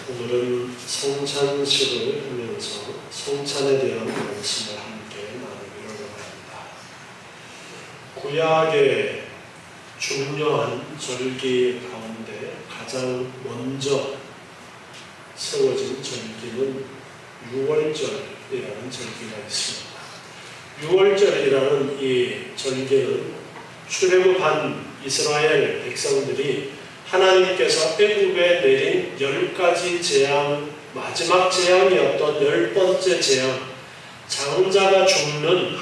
오늘은 성찬식을 하면서 성찬에 대한 말씀을 함께 나누기로 합니다. 구약의 중요한 절기 가운데 가장 먼저 세워진 절기는 유월절이라는 절기가 있습니다. 유월절이라는 이 절기는 출애굽한 이스라엘 백성들이 하나님께서 애굽에 내린 10가지 재앙, 마지막 재앙이었던 10번째 재앙, 장자가 죽는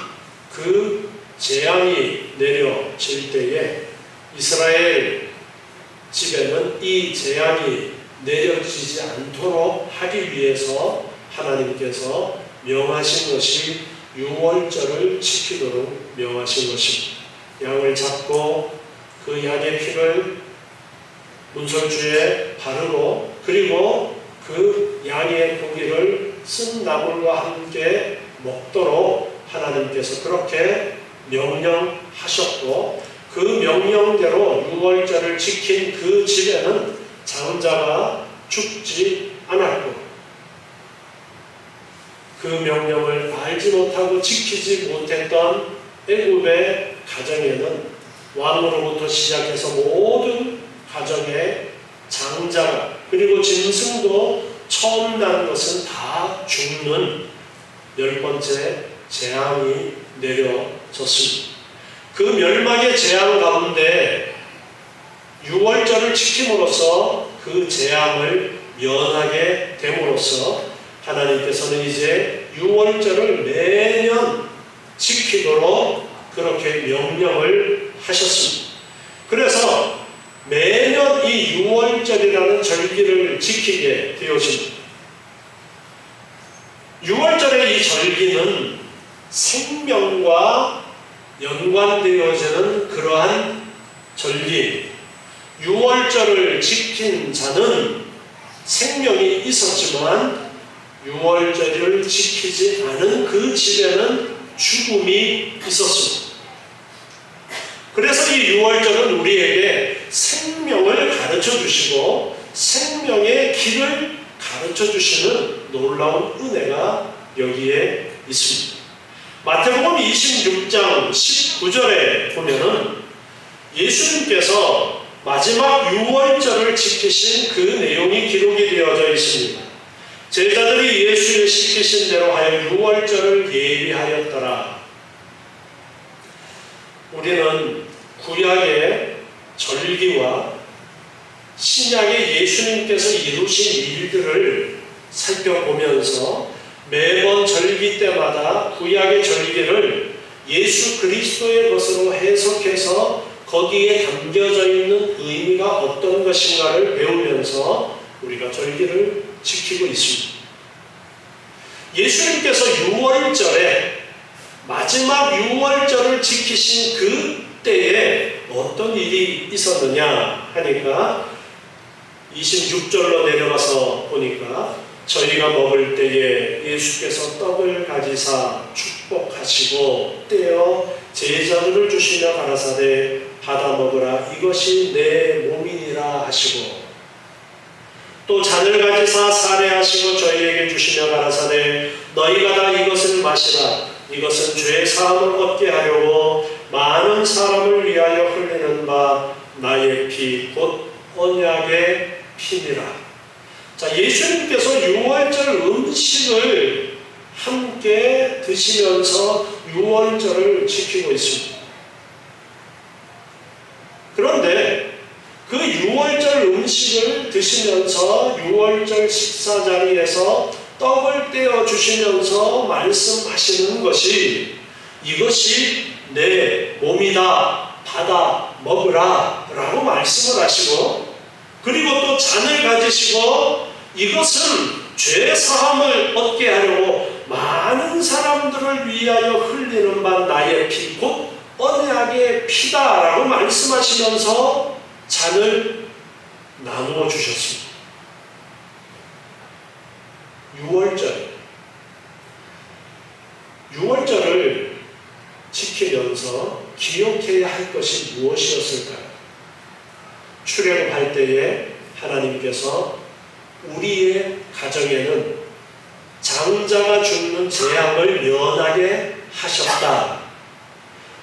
그 재앙이 내려질 때에 이스라엘 집에는 이 재앙이 내려지지 않도록 하기 위해서 하나님께서 명하신 것이 유월절을 지키도록 명하신 것입니다. 양을 잡고 그 양의 피를 문설주에 바르고 그리고 그 양의 고기를 쓴 나물과 함께 먹도록 하나님께서 그렇게 명령하셨고 그 명령대로 유월절을 지킨 그 집에는 장자가 죽지 않았고 그 명령을 알지 못하고 지키지 못했던 애굽의 가정에는 왕으로부터 시작해서 모든 가정의 장자가 그리고 짐승도 처음 난 것은 다 죽는 10번째 재앙이 내려졌습니다. 그 멸망의 재앙 가운데 유월절을 지킴으로써 그 재앙을 면하게 됨으로써 하나님께서는 이제 유월절을 매년 지키도록 그렇게 명령을 하셨습니다. 그래서 매년 이 유월절이라는 절기를 지키게 되었습니다. 유월절의 이 절기는 생명과 연관되어지는 그러한 절기. 유월절을 지킨 자는 생명이 있었지만 유월절을 지키지 않은 그 집에는 죽음이 있었습니다. 그래서 이 유월절은 우리에게 생명을 가르쳐 주시고 생명의 길을 가르쳐 주시는 놀라운 은혜가 여기에 있습니다. 마태복음 26장 19절에 보면은 예수님께서 마지막 유월절을 지키신 그 내용이 기록이 되어져 있습니다. 제자들이 예수의 시키신 대로 하여 유월절을 예비하였더라. 우리는 구약의 절기와 신약의 예수님께서 이루신 일들을 살펴보면서 매번 절기 때마다 구약의 절기를 예수 그리스도의 것으로 해석해서 거기에 담겨져 있는 의미가 어떤 것인가를 배우면서 우리가 절기를 지키고 있습니다. 예수님께서 유월절에 마지막 유월절을 지키신 그 때에 어떤 일이 있었느냐 하니까 26절로 내려가서 보니까 저희가 먹을 때에 예수께서 떡을 가지사 축복하시고 떼어 제자들을 주시며 가라사대 받아 먹으라 이것이 내 몸이니라 하시고 또 잔을 가지사 사례하시고 저희에게 주시며 가라사대 너희가 다 이것을 마시라 이것은 죄 사함을 얻게 하려고 많은 사람을 위하여 흘리는 바 나의 피 곧 언약의 피니라. 자, 예수님께서 유월절 음식을 함께 드시면서 유월절을 지키고 있습니다. 그런데 그 유월절 음식을 드시면서 유월절 식사 자리에서 떡을 떼어 주시면서 말씀하시는 것이 이것이 내 몸이다 받아 먹으라 라고 말씀을 하시고 그리고 또 잔을 가지시고 이것은 죄 사함을 얻게 하려고 많은 사람들을 위하여 흘리는 바 나의 피 곧 언약의 피다라고 말씀하시면서 잔을 나누어 주셨습니다. 유월절을 지키면서 기억해야 할 것이 무엇이었을까요? 출애굽할 때에 하나님께서 우리의 가정에는 장자가 죽는 재앙을 면하게 하셨다.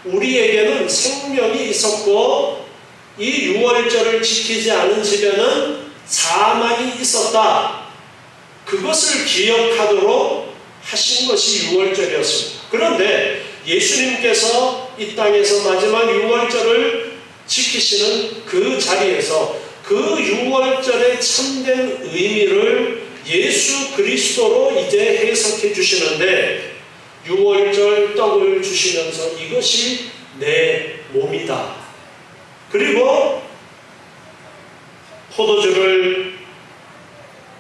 우리에게는 생명이 있었고 이 유월절을 지키지 않은 집에는 사망이 있었다. 그것을 기억하도록 하신 것이 유월절이었습니다. 그런데 예수님께서 이 땅에서 마지막 유월절을 지키시는 그 자리에서 그 유월절의 참된 의미를 예수 그리스도로 이제 해석해 주시는데, 유월절 떡을 주시면서 이것이 내 몸이다. 그리고 포도주를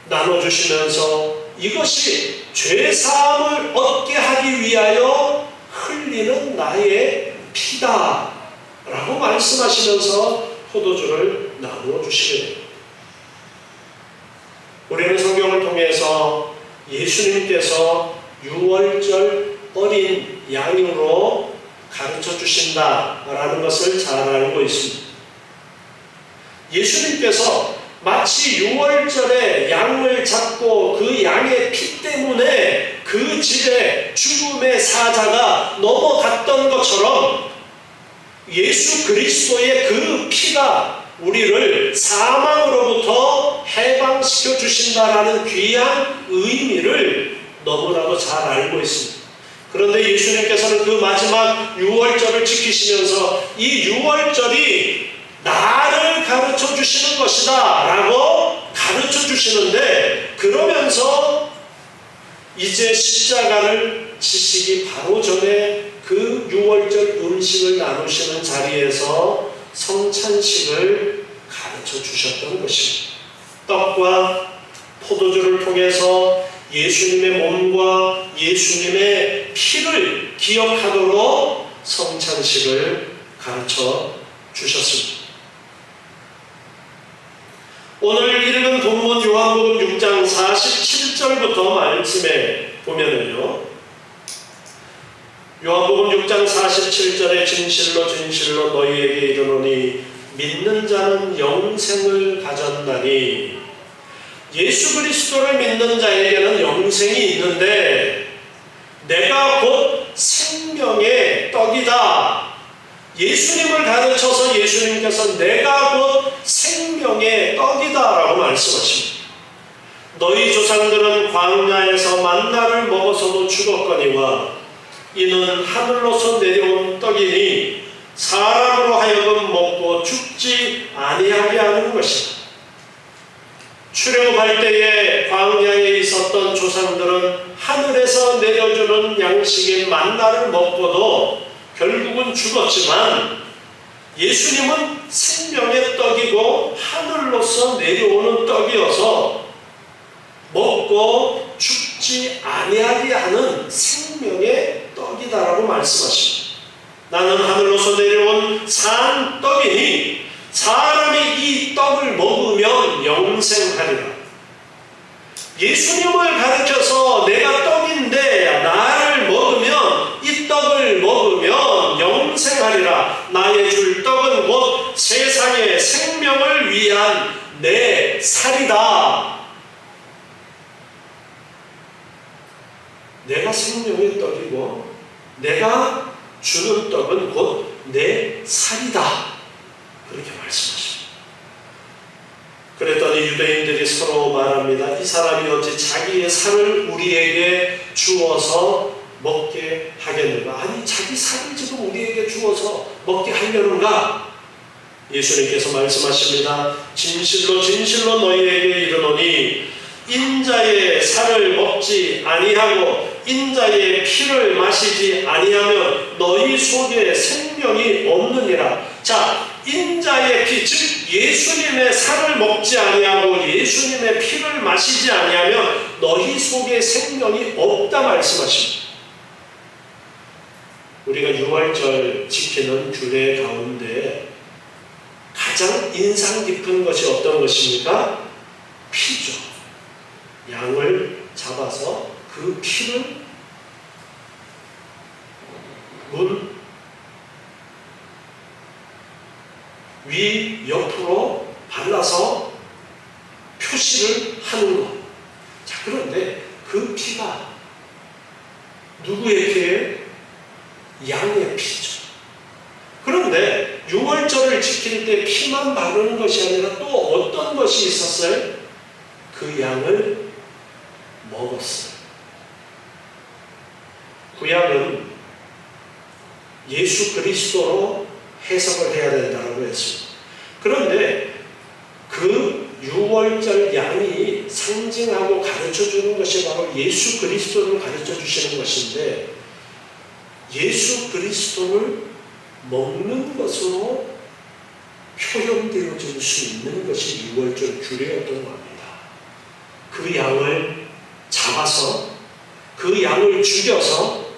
나눠주시면서 이것이 죄사함을 얻게 하기 위하여 흘리는 나의 피다 라고 말씀하시면서 포도주를 나누어 주시게 됩니다. 우리는 성경을 통해서 예수님께서 유월절 어린 양으로 가르쳐 주신다라는 것을 잘 알고 있습니다. 예수님께서 마치 유월절에 양을 잡고 그 양의 피 때문에 그 집에 죽음의 사자가 넘어갔던 것처럼 예수 그리스도의 그 피가 우리를 사망으로부터 해방시켜 주신다라는 귀한 의미를 너무나도 잘 알고 있습니다. 그런데 예수님께서는 그 마지막 유월절을 지키시면서 이 유월절이 나를 가르쳐 주시는 것이다 라고 가르쳐 주시는데, 그러면서 이제 십자가를 지시기 바로 전에 그 유월절 음식을 나누시는 자리에서 성찬식을 가르쳐 주셨던 것입니다. 떡과 포도주를 통해서 예수님의 몸과 예수님의 피를 기억하도록 성찬식을 가르쳐 주셨습니다. 오늘 읽은 본문 요한복음 6장 47절부터 말씀에 보면은요, 요한복음 6장 47절에 진실로 진실로 너희에게 이르노니 믿는 자는 영생을 가졌나니, 예수 그리스도를 믿는 자에게는 영생이 있는데 내가 곧 생명의 떡이다. 예수님을 가르쳐서 예수님께서 내가 곧 생명의 떡이다 라고 말씀하십니다. 너희 조상들은 광야에서 만나를 먹어서도 죽었거니와 이는 하늘로서 내려온 떡이니 사람으로 하여금 먹고 죽지 아니하게 하는 것이다. 출애굽할 때에 광야에 있었던 조상들은 하늘에서 내려주는 양식인 만나를 먹고도 결국은 죽었지만, 예수님은 생명의 떡이고 하늘로서 내려오는 떡이어서 먹고 죽지 아니하게 하는 생명의 떡이다라고 말씀하십니다. 나는 하늘로서 내려온 산 떡이니 사람이 이 떡을 먹으면 영생하리라. 예수님을 가르쳐서 내가 떡인데 나를 먹으면, 이 떡을 먹으면 영생하리라. 나의 줄 떡은 곧 세상의 생명을 위한 내 살이다. 내가 생명의 떡이고 내가 주는 떡은 곧 내 살이다. 그렇게 말씀하십니다. 그랬더니 유대인들이 서로 말합니다. 이 사람이 어찌 자기의 살을 우리에게 주어서 먹게 하겠는가? 아니, 자기 살을 지금 우리에게 주어서 먹게 하려는가? 예수님께서 말씀하십니다. 진실로 진실로 너희에게 이르노니 인자의 살을 먹지 아니하고 인자의 피를 마시지 아니하면 너희 속에 생명이 없느니라. 자, 인자의 피, 즉 예수님의 살을 먹지 아니하고 예수님의 피를 마시지 아니하면 너희 속에 생명이 없다 말씀하십니다. 우리가 유월절 지키는 규례 가운데 가장 인상 깊은 것이 어떤 것입니까? 피죠. 양을 잡아서 그 피를 문 위 옆으로 발라서 표시를 하는 것. 자, 그런데 그 피가 누구의 피예요? 양의 피죠. 그런데 유월절을 지킬 때 피만 바르는 것이 아니라 또 어떤 것이 있었어요? 그 양을 먹었어요. 구약은 예수 그리스도로 해석을 해야 된다고 했습니다. 그런데 그 유월절 양이 상징하고 가르쳐주는 것이 바로 예수 그리스도를 가르쳐주시는 것인데, 예수 그리스도를 먹는 것으로 표현되어질 수 있는 것이 유월절 규례였던 겁니다. 그 양을 잡아서, 그 양을 죽여서,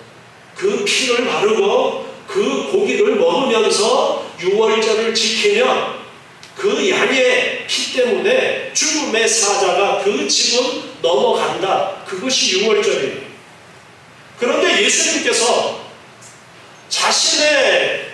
그 피를 바르고 그 고기를 먹으면서 유월절을 지키면 그 양의 피 때문에 죽음의 사자가 그 집은 넘어간다. 그것이 유월절이에요. 그런데 예수님께서 자신의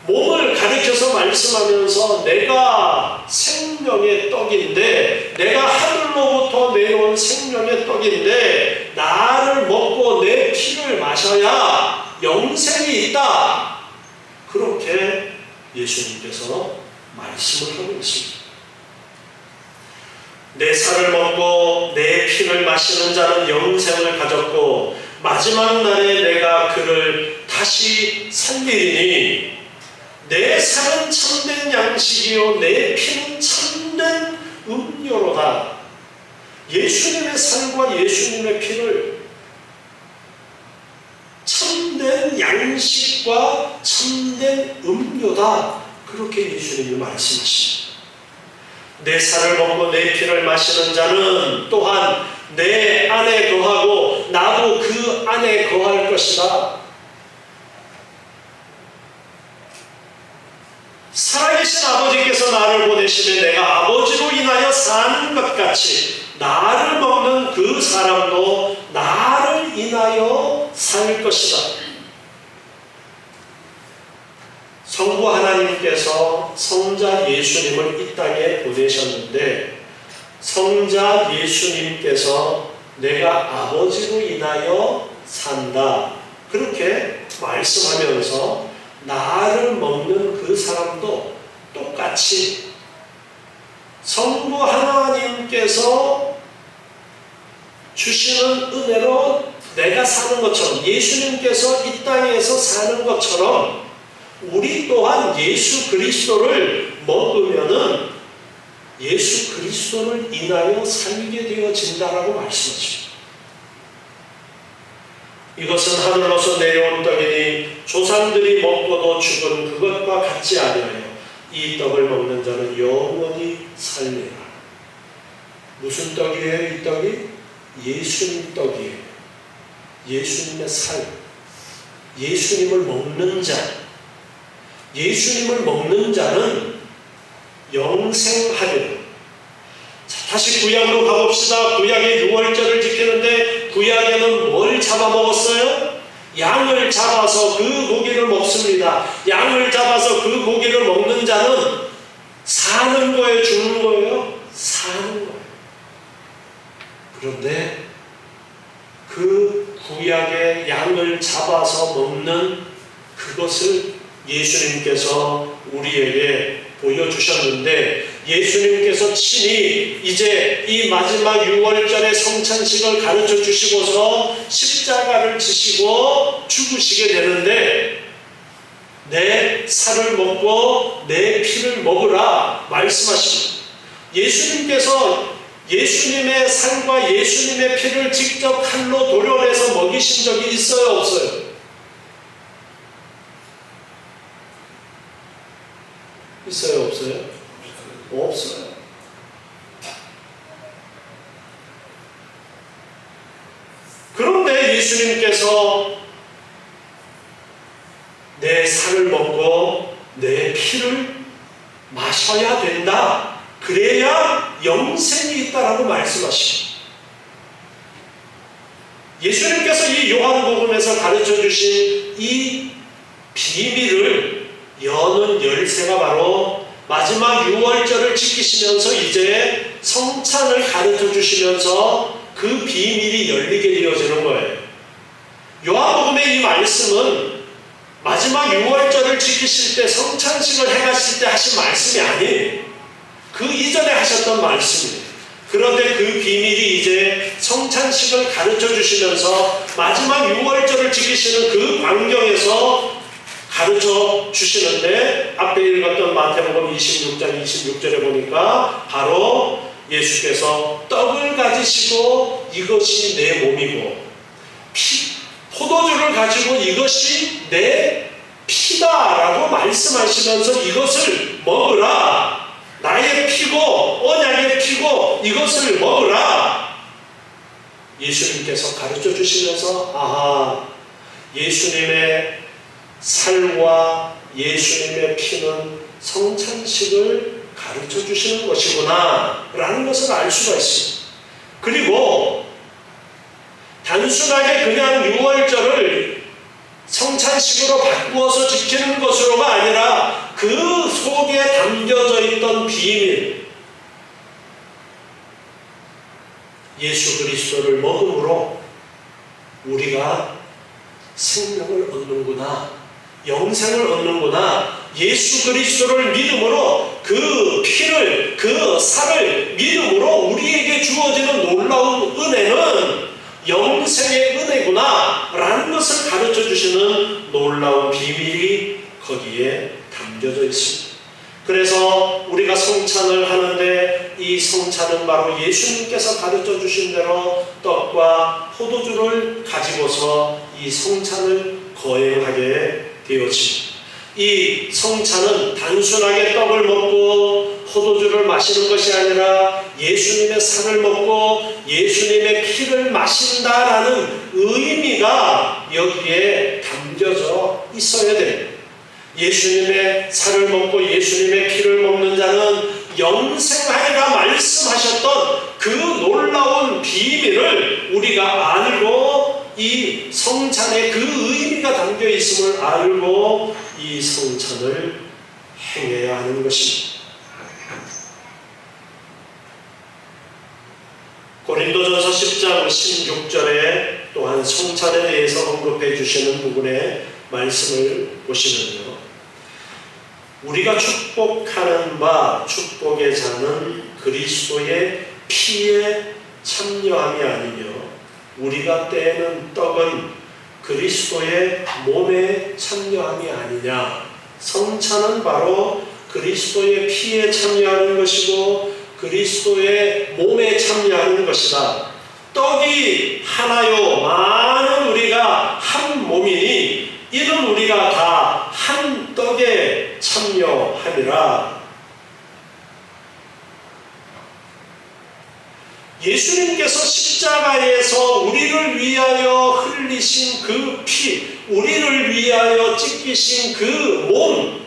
몸을 가리켜서 말씀하면서 내가 생명의 떡인데, 내가 하늘로부터 내려온 생명의 떡인데 나를 먹고 내 피를 마셔야 영생이 있다. 그렇게 예수님께서 말씀을 하고 있습니다. 내 살을 먹고 내 피를 마시는 자는 영생을 가졌고 마지막 날에 내가 그를 다시 살리리니, 내 살은 참된 양식이요 내 피는 참된 음료로다. 예수님의 살과 예수님의 피를 참된 양식과 참된 음료다. 그렇게 예수님이 말씀하십니다. 내 살을 먹고 내 피를 마시는 자는 또한 내 안에 거하고 나도 그 안에 거할 것이다. 살아계신 아버지께서 나를 보내시며 내가 아버지로 인하여 사는 것 같이 나를 먹는 그 사람도 나를 인하여 살 것이다. 성부 하나님께서 성자 예수님을 이 땅에 보내셨는데, 성자 예수님께서 내가 아버지로 인하여 산다. 그렇게 말씀하면서 나를 먹는 그 사람도 똑같이 성부 하나님께서 주시는 은혜로 내가 사는 것처럼, 예수님께서 이 땅에서 사는 것처럼 우리 또한 예수 그리스도를 먹으면은 예수 그리스도를 인하여 살게 되어진다라고 말씀하십니다. 이것은 하늘로서 내려온 떡이니 조상들이 먹고도 죽은 그것과 같지 아니하여 이 떡을 먹는 자는 영원히 살리라. 무슨 떡이에요? 이 떡이 예수님 떡이에요. 예수님의 살, 예수님을 먹는 자, 예수님을 먹는 자는 영생하리라. 자, 다시 구약으로 가봅시다. 구약의 유월절을 지키는데 구약에는 뭘 잡아먹었어요? 양을 잡아서 그 고기를 먹습니다. 양을 잡아서 그 고기를 먹는 자는 사는 거예요? 죽는 거예요? 사는 거예요. 그런데 그 구약의 양을 잡아서 먹는 그것을 예수님께서 우리에게 보여주셨는데, 예수님께서 친히 이제 이 마지막 유월절의 성찬식을 가르쳐 주시고서 십자가를 지시고 죽으시게 되는데, 내 살을 먹고 내 피를 먹으라 말씀하십니다. 예수님께서 예수님의 살과 예수님의 피를 직접 칼로 도려내서 먹이신 적이 있어요, 없어요? 있어요, 없어요? 없어요. 그런데 예수님께서 내 살을 먹고 내 피를 마셔야 된다. 그래야 영생이 있다라고 말씀하십니다. 예수님께서 이 요한복음에서 가르쳐 주신 이 비밀을 여는 열쇠가 바로 마지막 유월절을 지키시면서 이제 성찬을 가르쳐 주시면서 그 비밀이 열리게 되어지는 거예요. 요한복음의 이 말씀은 마지막 6월절을 지키실 때 성찬식을 해가실 때 하신 말씀이 아니에요. 그 이전에 하셨던 말씀이에요. 그런데 그 비밀이 이제 성찬식을 가르쳐 주시면서 마지막 6월절을 지키시는 그 광경에서 가르쳐 주시는데, 앞에 읽었던 마태복음 26장 26절에 보니까 바로 예수께서 떡을 가지시고 이것이 내 몸이고 포도주를 가지고 이것이 내 피다라고 말씀하시면서 이것을 먹으라, 나의 피고 언약의 피고 이것을 먹으라, 예수님께서 가르쳐 주시면서 아하, 예수님의 살과 예수님의 피는 성찬식을 가르쳐 주시는 것이구나 라는 것을 알 수가 있습니다. 그리고 단순하게 그냥 6월절을 성찬식으로 바꾸어서 지키는 것으로가 아니라 그 속에 담겨져 있던 비밀, 예수 그리스도를 먹음으로 우리가 생명을 얻는구나, 영생을 얻는구나, 예수 그리스도를 믿음으로 그 피를, 그 살을 믿음으로 우리에게 주어지는 놀라운 은혜는 영생의 은혜구나 라는 것을 가르쳐 주시는 놀라운 비밀이 거기에 담겨져 있습니다. 그래서 우리가 성찬을 하는데 이 성찬은 바로 예수님께서 가르쳐 주신 대로 떡과 포도주를 가지고서 이 성찬을 거행하게 되어집니다. 이 성찬은 단순하게 떡을 먹고 포도주를 마시는 것이 아니라 예수님의 살을 먹고 예수님의 피를 마신다라는 의미가 여기에 담겨져 있어야 됩니다. 예수님의 살을 먹고 예수님의 피를 먹는 자는 영생하리라 말씀하셨던 그 놀라운 비밀을 우리가 알고 이 성찬에 그 의미가 담겨 있음을 알고 이 성찬을 행해야 하는 것입니다. 고린도전서 10장 16절에 또한 성찬에 대해서 언급해 주시는 부분의 말씀을 보시면요, 우리가 축복하는 바 축복의 자는 그리스도의 피에 참여함이 아니며 우리가 떼는 떡은 그리스도의 몸에 참여함이 아니냐. 성찬은 바로 그리스도의 피에 참여하는 것이고 그리스도의 몸에 참여하는 것이다. 떡이 하나요 많은 우리가 한 몸이니 이는 우리가 다 한 떡에 참여하리라. 예수님께서 십자가에서 우리를 위하여 흘리신 그 피, 우리를 위하여 찢기신 그 몸,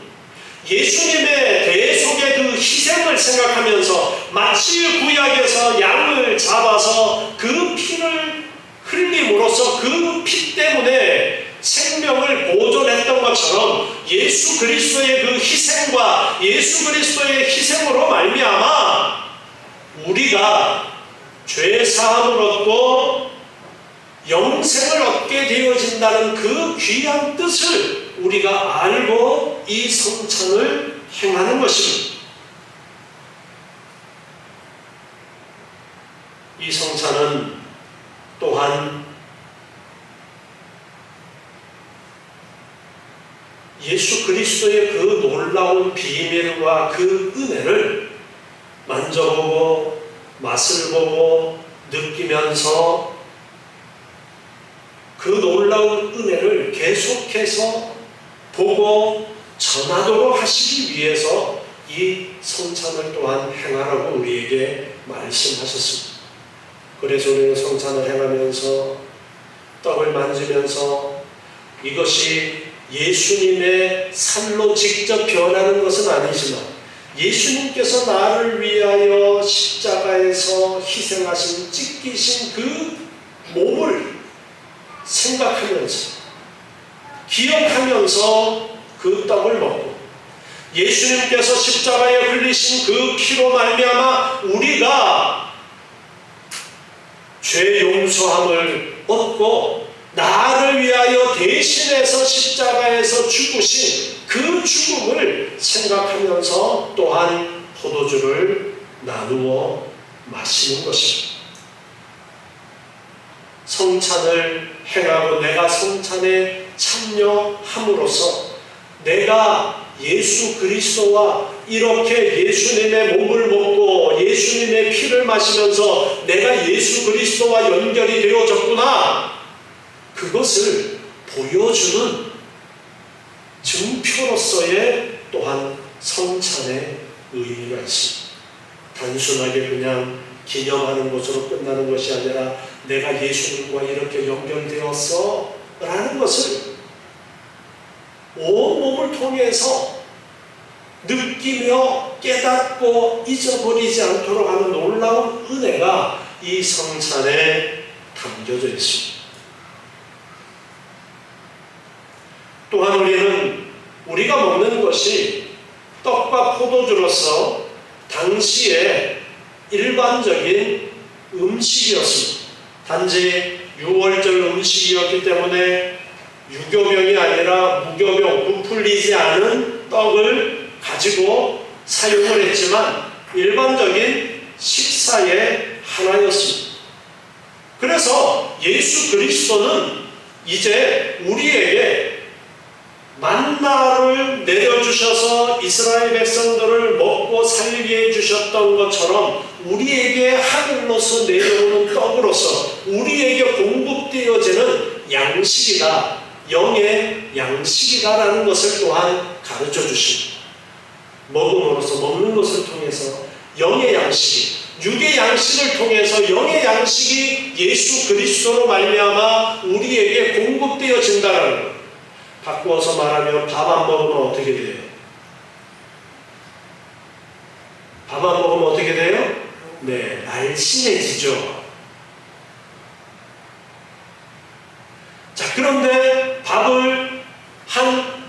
예수님의 대속의 그 희생을 생각하면서 마치 구약에서 양을 잡아서 그 피를 흘림으로써 그 피 때문에 생명을 보존했던 것처럼 예수 그리스도의 그 희생과 예수 그리스도의 희생으로 말미암아 우리가 죄 사함을 얻고 영생을 얻게 되어진다는 그 귀한 뜻을 우리가 알고 이 성찬을 행하는 것입니다. 이 성찬은 또한 예수 그리스도의 그 놀라운 비밀과 그 은혜를 만져보고 맛을 보고 느끼면서 그 놀라운 은혜를 계속해서 보고 전하도록 하시기 위해서 이 성찬을 또한 행하라고 우리에게 말씀하셨습니다. 그래서 우리는 성찬을 행하면서 떡을 만지면서 이것이 예수님의 살로 직접 변하는 것은 아니지만 예수님께서 나를 위하여 십자가에서 희생하신 찢기신 그 몸을 생각하면서 기억하면서 그 떡을 먹고 예수님께서 십자가에 흘리신 그 피로 말미암아 우리가 죄 용서함을 얻고 나를 위하여 대신해서 십자가에서 죽으신 그 죽음을 생각하면서 또한 포도주를 나누어 마시는 것입니다. 성찬을 행하고 내가 성찬에 참여함으로써 내가 예수 그리스도와 이렇게 예수님의 몸을 먹고 예수님의 피를 마시면서 내가 예수 그리스도와 연결이 되어졌구나, 그것을 보여주는 증표로서의 또한 성찬의 의미가 있습니다. 단순하게 그냥 기념하는 것으로 끝나는 것이 아니라 내가 예수님과 이렇게 연결되었어 라는 것을 온몸을 통해서 느끼며 깨닫고 잊어버리지 않도록 하는 놀라운 은혜가 이 성찬에 담겨져 있습니다. 또한 우리가 먹는 것이 떡과 포도주로서 당시에 일반적인 음식이었습니다. 단지 유월절 음식이었기 때문에 유교병이 아니라 무교병, 부풀리지 않은 떡을 가지고 사용을 했지만 일반적인 식사의 하나였습니다. 그래서 예수 그리스도는 이제 우리에게 만나를 내려주셔서 이스라엘 백성들을 먹고 살게 해주셨던 것처럼 우리에게 하늘로서 내려오는 떡으로서 우리에게 공급되어지는 양식이다, 영의 양식이다라는 것을 또한 가르쳐 주십니다. 먹음으로써, 먹는 것을 통해서 영의 양식이, 육의 양식을 통해서 영의 양식이 예수 그리스도로 말미암아 우리에게 공급되어진다는 것. 바꾸어서 말하면 밥 안 먹으면 어떻게 돼요? 밥 안 먹으면 어떻게 돼요? 네, 날씬해지죠. 자, 그런데 밥을 한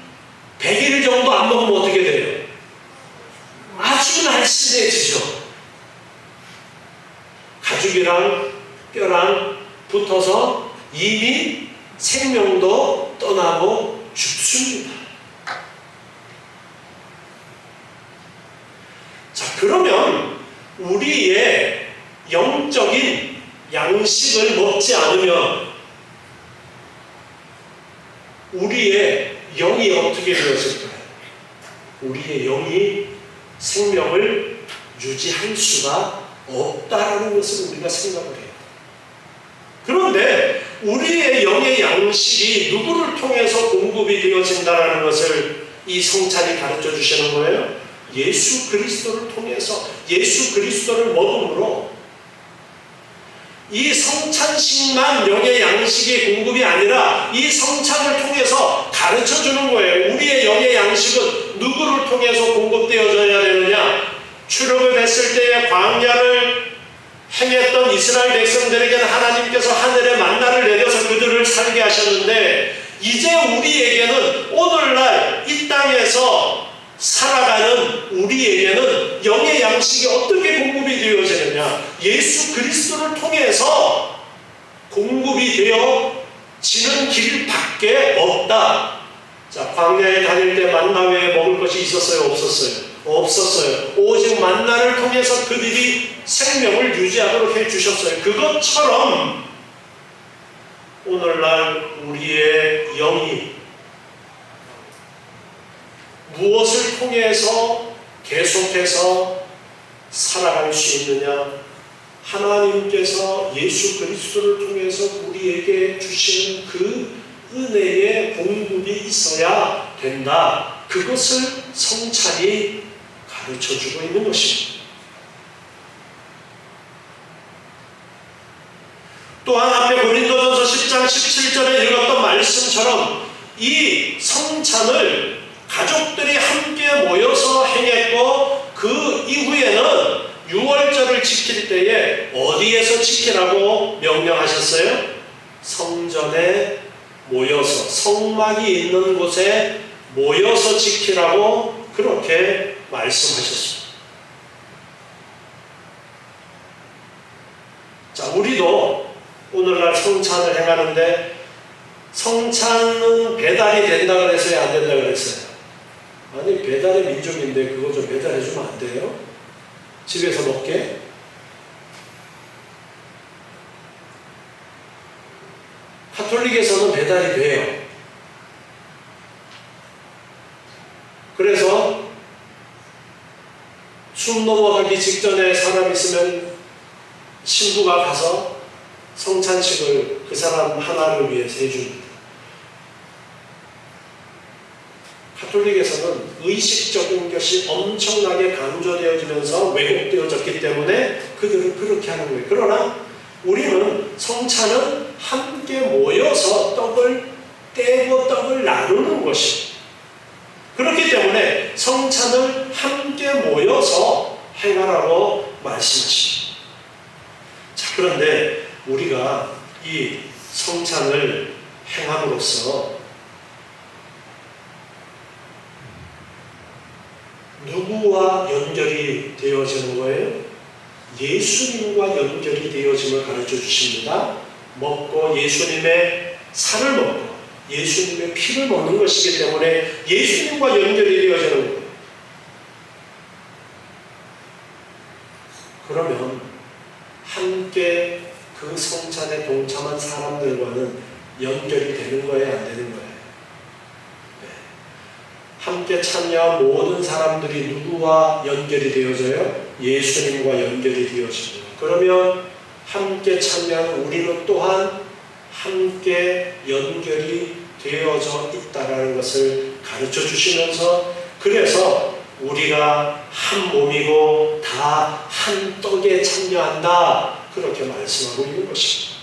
100일 정도 안 먹으면 어떻게 돼요? 아주 날씬해지죠. 가죽이랑 뼈랑 붙어서 이미 생명도 떠나고 죽습니다. 자, 그러면 우리의 영적인 양식을 먹지 않으면 우리의 영이 어떻게 되었을까요? 우리의 영이 생명을 유지할 수가 없다라는 것을 우리가 생각을 해요. 그런데 우리의 영의 양식이 누구를 통해서 공급이 되어진다는 것을 이 성찬이 가르쳐 주시는 거예요. 예수 그리스도를 통해서, 예수 그리스도를 먹음으로 이 성찬식만 영의 양식의 공급이 아니라 이 성찬을 통해서 가르쳐 주는 거예요. 우리의 영의 양식은 누구를 통해서 공급되어져야 되느냐? 출애굽을 했을 때에 광야를 행했던 이스라엘 백성들에게는 하나님께서 하늘에 만나를 내려서 그들을 살게 하셨는데, 이제 우리에게는 오늘날 이 땅에서 살아가는 우리에게는 영의 양식이 어떻게 공급이 되어지느냐? 예수 그리스도를 통해서 공급이 되어지는 길밖에 없다. 자, 광야에 다닐 때 만나 외에 먹을 것이 있었어요? 없었어요? 없었어요. 오직 만나를 통해서 그들이 생명을 유지하도록 해주셨어요. 그것처럼 오늘날 우리의 영이 무엇을 통해서 계속해서 살아갈 수 있느냐? 하나님께서 예수 그리스도를 통해서 우리에게 주시는 그 은혜의 공급이 있어야 된다. 그것을 성찬이 가르쳐주고 있는 것입니다. 또한 앞에 고린도전서 10장 17절에 읽었던 말씀처럼 이 성찬을 가족들이 함께 모여서 행했고, 그 이후에는 유월절을 지킬 때에 어디에서 지키라고 명령하셨어요? 성전에 모여서, 성막이 있는 곳에 모여서 지키라고 그렇게 말씀하셨습니다. 자, 우리도 오늘날 성찬을 행하는데 성찬은 배달이 된다 그랬어요? 안 된다 그랬어요? 아니, 배달의 민족인데 그거 좀 배달해주면 안 돼요? 집에서 먹게? 카톨릭에서는 배달이 돼요. 그래서 숨 넘어가기 직전에 사람 있으면 신부가 가서 성찬식을 그 사람 하나를 위해서 해줍니다. 카톨릭에서는 의식적인 것이 엄청나게 강조되어지면서 왜곡되어졌기 때문에 그들은 그렇게 하는 거예요. 그러나 우리는 성찬은 함께 모여서 떡을 떼고 떡을 나누는 것이, 그렇기 때문에 성찬을 함께 모여서 행하라고 말씀하십니다. 자, 그런데 우리가 이 성찬을 행함으로써 누구와 연결이 되어지는 거예요? 예수님과 연결이 되어짐을 가르쳐 주십니다. 먹고 예수님의 살을 먹고 예수님의 피를 먹는 것이기 때문에 예수님과 연결이 되어지는 거예요. 그러면 함께 그 성찬에 동참한 사람들과는 연결이 되는 거예요? 안 되는 거예요? 함께 참여한 모든 사람들이 누구와 연결이 되어져요? 예수님과 연결이 되어집니다. 그러면 함께 참여한 우리는 또한 함께 연결이 되어져 있다는 것을 가르쳐 주시면서, 그래서 우리가 한 몸이고 다 한 떡에 참여한다, 그렇게 말씀하고 있는 것입니다.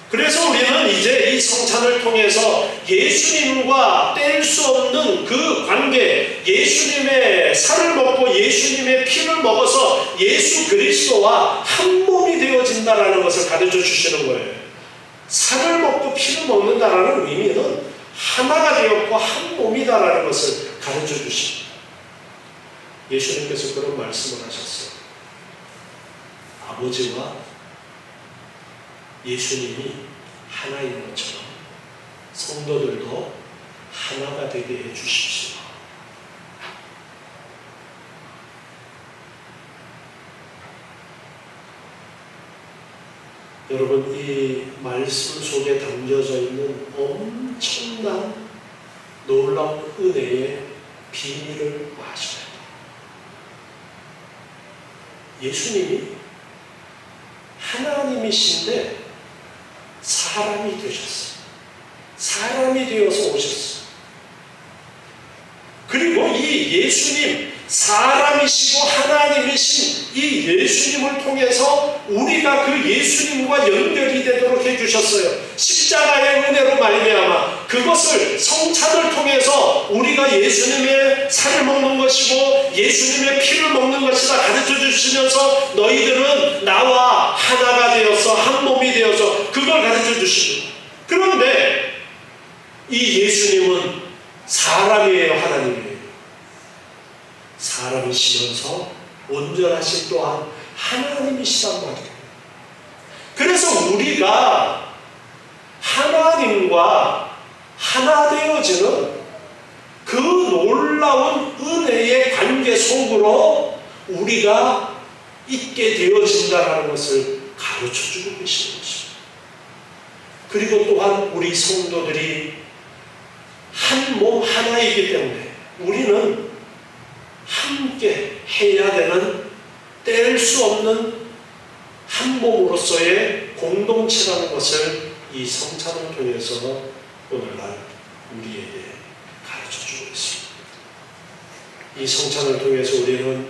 그래서 우리는 이제 이 성찬을 통해서 예수님과 뗄 수 없는 그 관계, 예수님의 살을 먹고 예수님의 피를 먹어서 예수 그리스도와 한 몸이 되어진다라는 것을 가르쳐 주시는 거예요. 살을 먹고 피를 먹는다라는 의미는 하나가 되었고 한 몸이다라는 것을 가르쳐 주십니다. 예수님께서 그런 말씀을 하셨어요. 아버지와 예수님이 하나인 것처럼 성도들도 하나가 되게 해 주십시오. 여러분, 이 말씀 속에 담겨져 있는 엄청난 놀라운 은혜의 비밀을 아셔야 돼요. 예수님이 하나님이신데 사람이 되셨어요. 사람이 되어서 오셨어요. 그리고 이 예수님, 사람이시고 하나님이신 이 예수님을 통해서 우리가 그 예수님과 연결이 되도록 해주셨어요. 십자가의 은혜로 말미암아 그것을 성찬을 통해서 우리가 예수님의 살을 먹는 것이고 예수님의 피를 먹는 것이다 가르쳐 주시면서 너희들은 나와 하나가 되어서 한 몸이 되어서 그걸 가르쳐 주십니다. 그런데 이 예수님은 사람이에요, 하나님이에요? 사람이시면서 온전하신 또한 하나님이시단 말이에요. 그래서 우리가 하나님과 하나 되어지는 그 놀라운 은혜의 관계 속으로 우리가 있게 되어진다는 것을 가르쳐주고 계시는 것입니다. 그리고 또한 우리 성도들이 한 몸 하나이기 때문에 우리는 함께 해야 되는 뗄 수 없는 한 몸으로서의 공동체라는 것을 이 성찬을 통해서 오늘날 우리에게 가르쳐주고 있습니다. 이 성찬을 통해서 우리는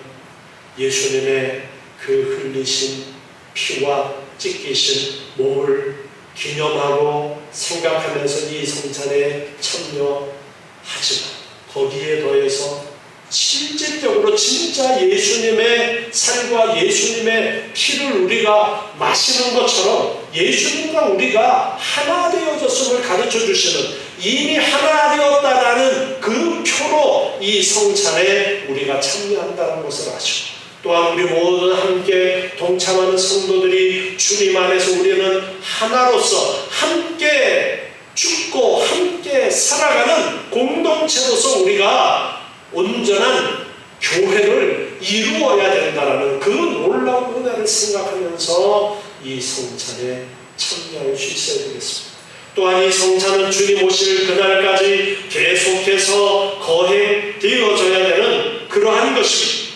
예수님의 그 흘리신 피와 찢기신 몸을 기념하고 생각하면서 이 성찬에 참여하지만 거기에 더해서 실질적으로 진짜 예수님의 살과 예수님의 피를 우리가 마시는 것처럼 예수님과 우리가 하나 되어졌음을 가르쳐 주시는, 이미 하나 되었다라는 그 표로 이 성찬에 우리가 참여한다는 것을 아시고 또한 우리 모두 함께 동참하는 성도들이 주님 안에서 우리는 하나로서 함께 죽고 함께 살아가는 공동체로서 우리가 온전한 교회를 이루어야 된다라는 그 놀라운 은혜를 생각하면서 이 성찬에 참여할 수 있어야 되겠습니다. 또한 이 성찬은 주님 오실 그날까지 계속해서 거행되어져야 되는 그러한 것입니다.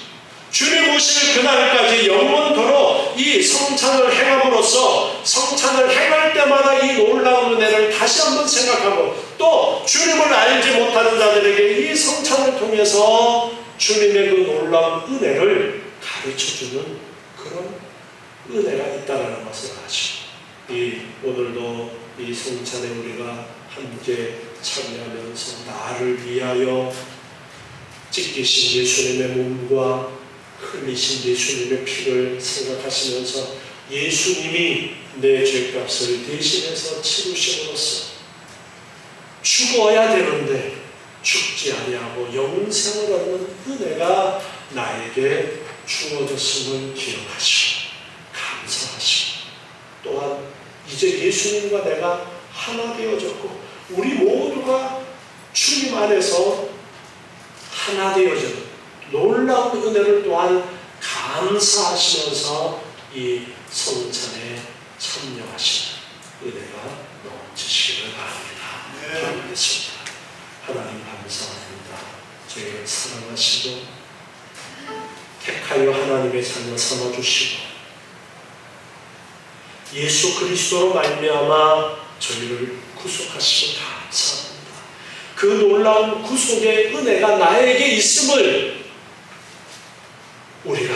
주님 오실 그날까지 영원토록 이 성찬을 행함으로써 성찬을 행할 때마다 이 놀라운 은혜를 다시 한번 생각하고 또 주님을 알지 못하는 자들에게 이 성찬을 통해서 주님의 그 놀라운 은혜를 가르쳐주는 그런 은혜가 있다는 것을 아시고 오늘도 이 성찬에 우리가 함께 참여하면서 나를 위하여 찢기신 예수님의 몸과 흘리신 예수님의 피를 생각하시면서 예수님이 내 죄값을 대신해서 치르심으로써 죽어야 되는데 죽지 아니하고 영생을 얻는 은혜가 나에게 주어졌음을 기억하시고 감사하시고 또한 이제 예수님과 내가 하나 되어졌고 우리 모두가 주님 안에서 하나 되어지는 놀라운 은혜를 또한 감사하시면서 이 성찬에 참여하시는 은혜가 넘치시기를 바랍니다. 기도하겠습니다. 하나님 감사합니다. 저희를 사랑하시고 택하여 하나님의 자녀 삼아주시고 예수 그리스도로 말미암아 저희를 구속하시고 감사합니다. 그 놀라운 구속의 은혜가 나에게 있음을 우리가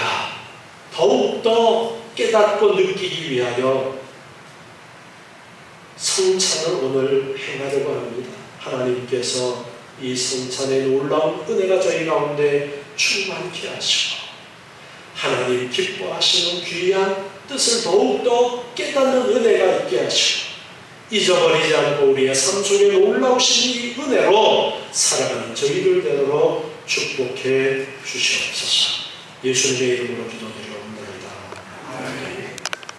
더욱더 깨닫고 느끼기 위하여 성찬을 오늘 행하려고 합니다. 하나님께서 이 성찬의 놀라운 은혜가 저희 가운데 충만케 하시고 하나님 기뻐하시는 귀한 뜻을 더욱더 깨닫는 은혜가 있게 하시고 잊어버리지 않고 우리의 삶 속에 놀라우신 이 은혜로 살아가는 저희들 되도록 축복해 주시옵소서. 예수님의 이름으로 기도드리옵나이다.